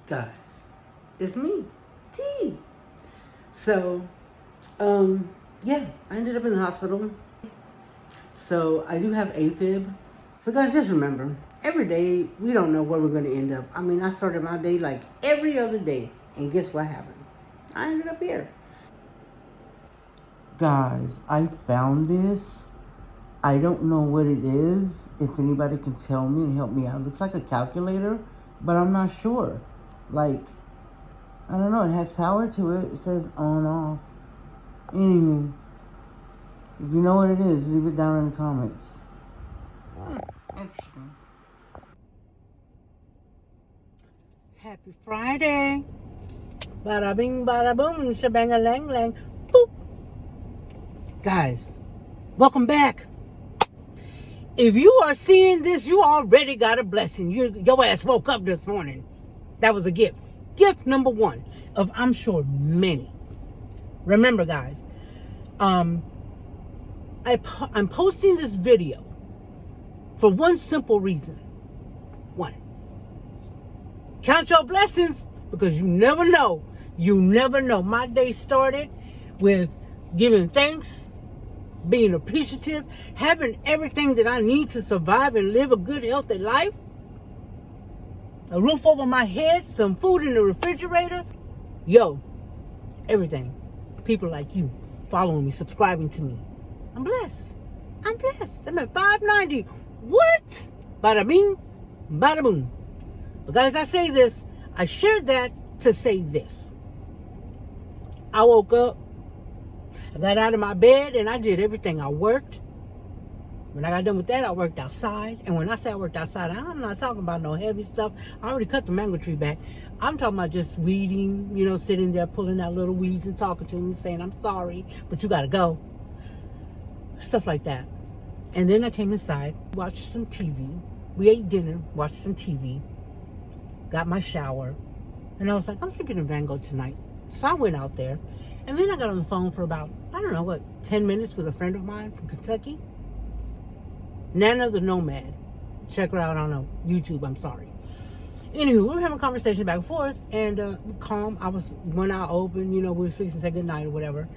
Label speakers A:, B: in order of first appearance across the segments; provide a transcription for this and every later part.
A: Guys, it's me, T. So, yeah, I ended up in the hospital. So I do have AFib. So guys, just remember, every day we don't know where we're going to end up. I mean, I started my day like every other day, and guess what happened? I ended up here. Guys, I found this. I don't know what it is. If anybody can tell me and help me out. It looks like a calculator, but I'm not sure. Like, I don't know. It has power to it. It says on, off. Anywho, if you know what it is, leave it down in the comments. Interesting. Happy Friday. Bada bing, bada boom, shabang a lang lang. Boop. Guys, welcome back. If you are seeing this, you already got a blessing. Your ass woke up this morning. That was a gift. Gift number one of, I'm sure, many. Remember, guys, I'm posting this video for one simple reason. One, count your blessings, because you never know. You never know. My day started with giving thanks, being appreciative, having everything that I need to survive and live a good, healthy life. A roof over my head, some food in the refrigerator. Yo, everything. People like you following me, subscribing to me. I'm blessed. I'm blessed. I'm at 590. What? Bada bing, bada boom. But guys, I say this. I shared that to say this. I woke up. I got out of my bed and I did everything. I worked. When I got done with that, I worked outside. And when I say I worked outside, I'm not talking about no heavy stuff. I already cut the mango tree back. I'm talking about just weeding, sitting there, pulling out little weeds and talking to them, saying, I'm sorry, but you got to go. Stuff like that. And then I came inside, watched some TV. We ate dinner, watched some TV, got my shower. And I was like, I'm sleeping in Van Gogh tonight. So I went out there. And then I got on the phone for about, 10 minutes with a friend of mine from Kentucky. Nana the Nomad. Check her out on YouTube, I'm sorry. Anywho, we were having a conversation back and forth, and calm. I was one eye open, we were fixing to say goodnight or whatever.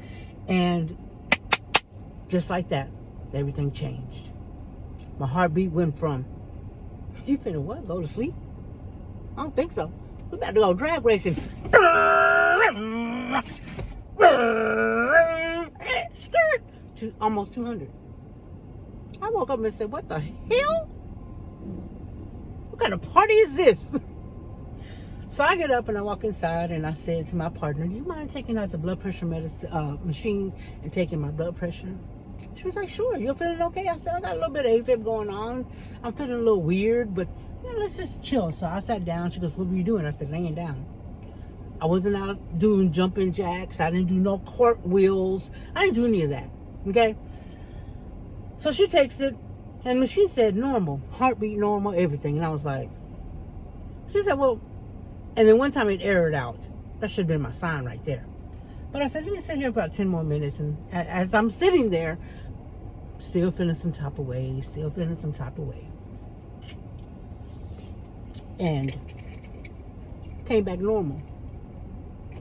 A: And just like that, everything changed. My heartbeat went from, you finna what? Go to sleep? I don't think so. We about to go drag racing. To almost 200. I woke up and said, what the hell? What kind of party is this? So I get up and I walk inside and I said to my partner, do you mind taking out the blood pressure machine and taking my blood pressure? She was like, sure. You're feeling okay? I said, I got a little bit of AFib going on. I'm feeling a little weird, but let's just chill. So I sat down. She goes, what were you doing? I said, laying down. I wasn't out doing jumping jacks. I didn't do no cartwheels. I didn't do any of that. Okay? So she takes it, and the machine said normal, heartbeat normal, everything. And I was like, she said, well, and then one time it errored out. That should have been my sign right there. But I said, let me sit here for about 10 more minutes. And as I'm sitting there, still feeling some type of way, and came back normal.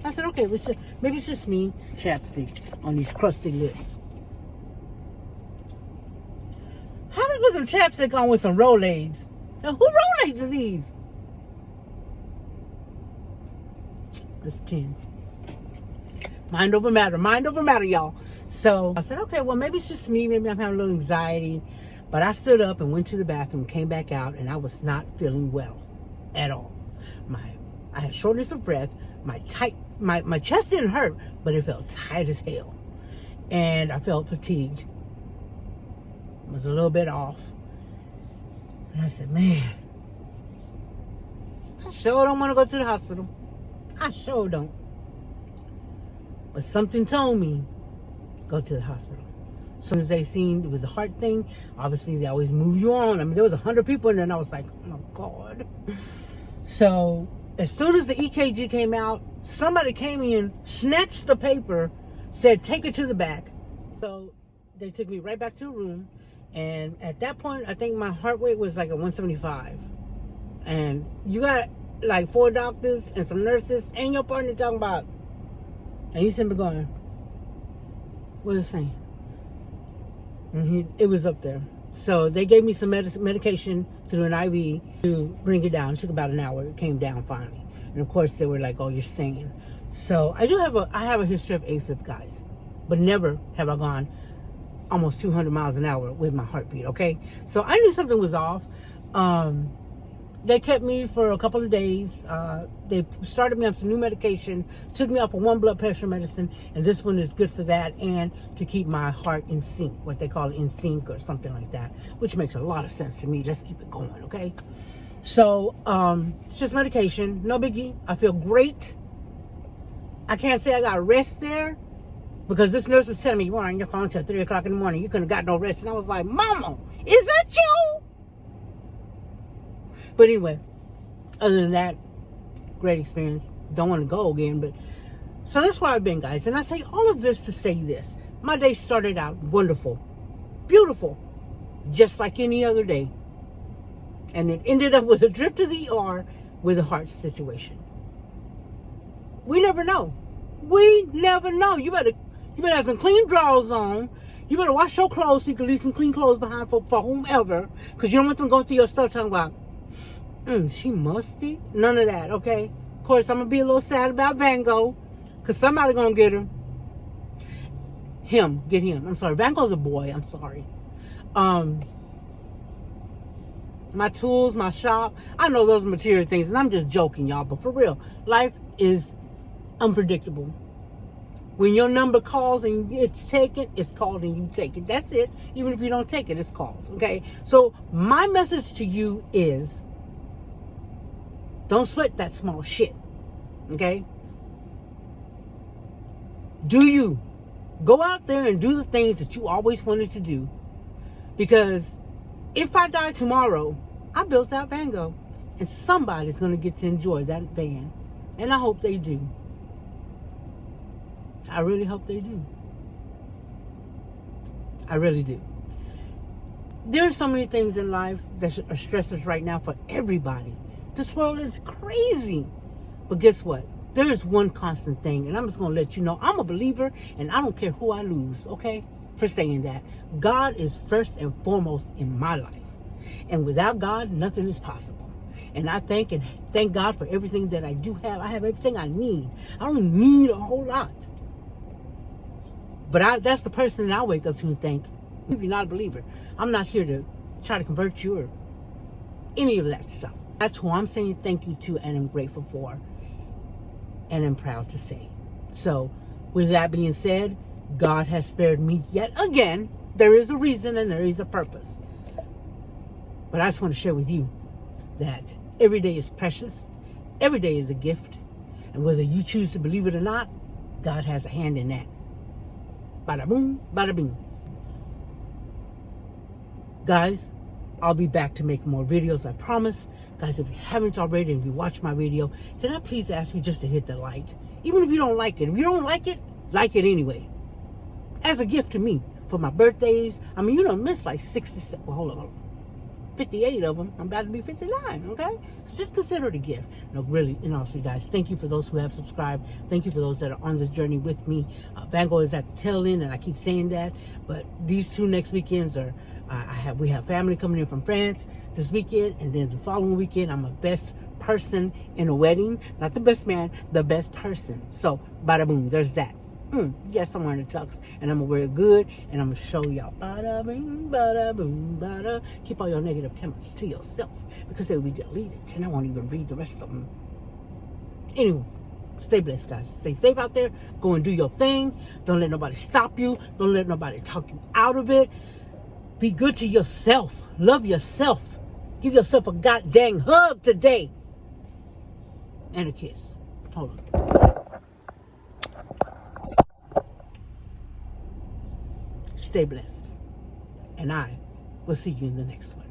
A: I said, okay, maybe it's just me, chapstick on these crusty lips. How did I put some chapstick on with some Rolaids? Now, who Rolaids are these? Let's pretend. Mind over matter, y'all. So I said, okay, well, maybe it's just me. Maybe I'm having a little anxiety. But I stood up and went to the bathroom, came back out, and I was not feeling well at all. I had shortness of breath. My chest didn't hurt, but it felt tight as hell. And I felt fatigued. I was a little bit off. And I said, man, I sure don't want to go to the hospital. I sure don't. But something told me, go to the hospital. As soon as they seen it was a heart thing, obviously they always move you on. I mean, there was 100 people in there, and I was like, oh my God. So as soon as the EKG came out, somebody came in, snatched the paper, said, take it to the back. So they took me right back to a room. And at that point, I think my heart rate was like a 175. And you got like 4 doctors and some nurses, and your partner talking about, and you simply going, what is it saying? And it was up there. So they gave me some medication through an IV to bring it down. It took about an hour. It came down finally. And of course they were like, oh, you're staying. So I have a history of AFib, guys, but never have I gone almost 200 miles an hour with my heartbeat. Okay. So I knew something was off. They kept me for a couple of days. They started me on some new medication, took me off of 1 blood pressure medicine, and this one is good for that and to keep my heart in sync, what they call it, in sync or something like that, which makes a lot of sense to me. Let's keep it going, okay? So it's just medication, no biggie. I feel great. I can't say I got rest there because this nurse was telling me, you were on your phone till 3 o'clock in the morning. You couldn't have got no rest. And I was like, Mama, is that you? But anyway, other than that, great experience. Don't want to go again, but so that's where I've been, guys. And I say all of this to say this. My day started out wonderful, beautiful, just like any other day. And it ended up with a trip to the ER with a heart situation. We never know. We never know. You better have some clean drawers on. You better wash your clothes so you can leave some clean clothes behind for whomever. Because you don't want them going through your stuff talking about, she musty. None of that, okay? Of course, I'm going to be a little sad about Van Gogh. Because somebody going to get him. Get him. I'm sorry. Van Gogh's a boy. I'm sorry. My tools, my shop. I know those material things. And I'm just joking, y'all. But for real, life is unpredictable. When your number calls and it's taken, it's called and you take it. That's it. Even if you don't take it, it's called. Okay? So my message to you is, don't sweat that small shit. Okay? Do you. Go out there and do the things that you always wanted to do. Because if I die tomorrow, I built out Van Gogh. And somebody's going to get to enjoy that van. And I hope they do. I really hope they do. I really do. There are so many things in life that are stressors right now for everybody. This world is crazy. But guess what? There is one constant thing, and I'm just going to let you know, I'm a believer, and I don't care who I lose, okay, for saying that. God is first and foremost in my life. And without God, nothing is possible. And I thank God for everything that I do have. I have everything I need. I don't need a whole lot. But that's the person that I wake up to and think, if you're not a believer, I'm not here to try to convert you or any of that stuff. That's who I'm saying thank you to and I'm grateful for and I'm proud to say. So with that being said, God has spared me yet again. There is a reason and there is a purpose. But I just want to share with you that every day is precious. Every day is a gift. And whether you choose to believe it or not, God has a hand in that. Bada boom, bada bing. Guys, I'll be back to make more videos, I promise. Guys, if you haven't already and if you watch my video, can I please ask you just to hit the like? Even if you don't like it. If you don't like it anyway. As a gift to me for my birthdays. I mean, you don't miss like 67, well, hold on, 58 of them. I'm about to be 59, okay? So just consider it a gift. No, really, and also, guys, thank you for those who have subscribed. Thank you for those that are on this journey with me. Van Gogh is at the tail end, and I keep saying that. But these 2 next weekends are, we have family coming in from France this weekend, and then the following weekend, I'm a best person in a wedding. Not the best man, the best person. So, bada boom, there's that. Yes, I'm wearing a tux, and I'm gonna wear it good, and I'm gonna show y'all. Bada bing, bada boom, bada. Keep all your negative comments to yourself because they will be deleted, and I won't even read the rest of them. Anyway, stay blessed, guys. Stay safe out there. Go and do your thing. Don't let nobody stop you. Don't let nobody talk you out of it. Be good to yourself. Love yourself. Give yourself a goddamn hug today. And a kiss. Hold on. Stay blessed. And I will see you in the next one.